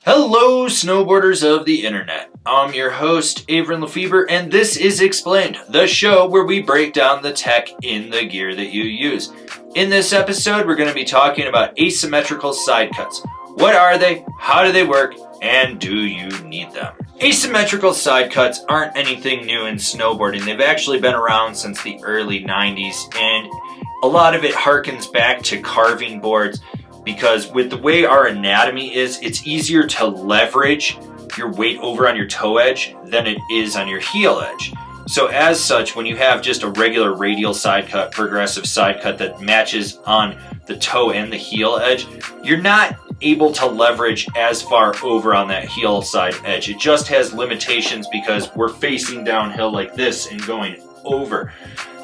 Hello, snowboarders of the internet. I'm your host, Avran LeFeber, and this is Explained, the show where we break down the tech in the gear that you use. In this episode, we're going to be talking about asymmetrical side cuts. What are they? How do they work? And do you need them? Asymmetrical side cuts aren't anything new in snowboarding. They've actually been around since the early 90s, and a lot of it harkens back to carving boards. Because with the way our anatomy is, it's easier to leverage your weight over on your toe edge than it is on your heel edge. So as such, when you have just a regular radial side cut, progressive side cut that matches on the toe and the heel edge, you're not able to leverage as far over on that heel side edge. It just has limitations because we're facing downhill like this and going over.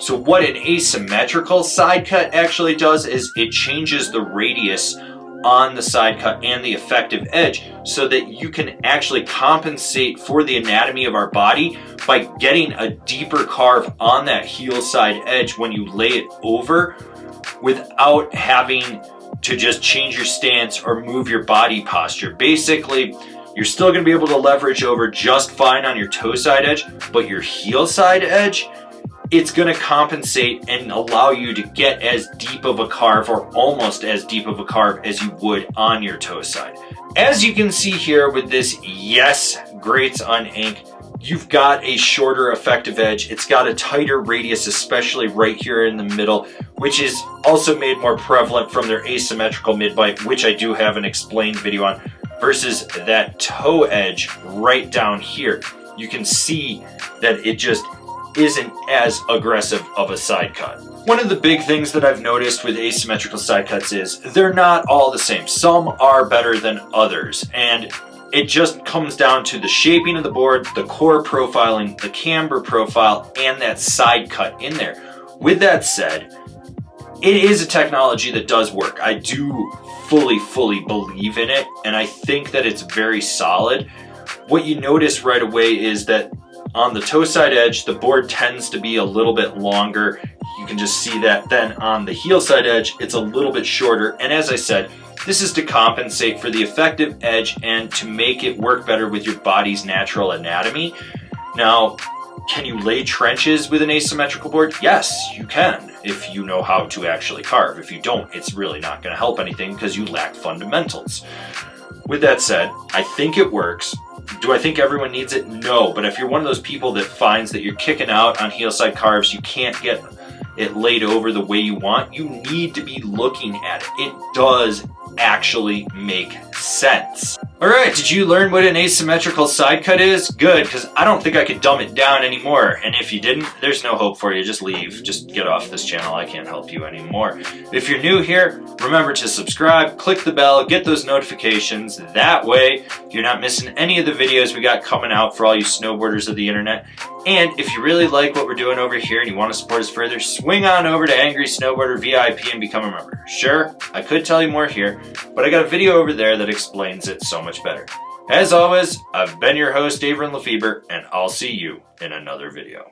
So what an asymmetrical side cut actually does is it changes the radius on the side cut and the effective edge so that you can actually compensate for the anatomy of our body by getting a deeper carve on that heel side edge when you lay it over without having to just change your stance or move your body posture. Basically, you're still going to be able to leverage over just fine on your toe side edge, but your heel side edge, it's going to compensate and allow you to get as deep of a carve or almost as deep of a carve as you would on your toe side. As you can see here with this Yes Grates on Ink, you've got a shorter effective edge. It's got a tighter radius, especially right here in the middle, which is also made more prevalent from their asymmetrical mid-bite, which I do have an explained video on, versus that toe edge right down here. You can see that it just isn't as aggressive of a side cut. One of the big things that I've noticed with asymmetrical side cuts is they're not all the same. Some are better than others, and it just comes down to the shaping of the board, the core profiling, the camber profile, and that side cut in there. With that said, it is a technology that does work. I do fully believe in it, and I think that it's very solid. What you notice right away is that on the toe side edge, the board tends to be a little bit longer. You can just see that. Then on the heel side edge, it's a little bit shorter. And as I said, this is to compensate for the effective edge and to make it work better with your body's natural anatomy. Now, can you lay trenches with an asymmetrical board? Yes, you can, if you know how to actually carve. If you don't, it's really not going to help anything because you lack fundamentals. With that said, I think it works. Do I think everyone needs it? No, but if you're one of those people that finds that you're kicking out on heel side carves, you can't get it laid over the way you want, you need to be looking at it. It does actually make sense. Alright, did you learn what an asymmetrical side cut is? Good, because I don't think I could dumb it down anymore. And if you didn't, there's no hope for you. Just leave. Just get off this channel. I can't help you anymore. If you're new here, remember to subscribe, click the bell, get those notifications. That way, you're not missing any of the videos we got coming out for all you snowboarders of the internet. And if you really like what we're doing over here and you want to support us further, swing on over to Angry Snowboarder VIP and become a member. Sure, I could tell you more here, but I got a video over there that explains it so much better. As always, I've been your host, Avran LeFeber, and I'll see you in another video.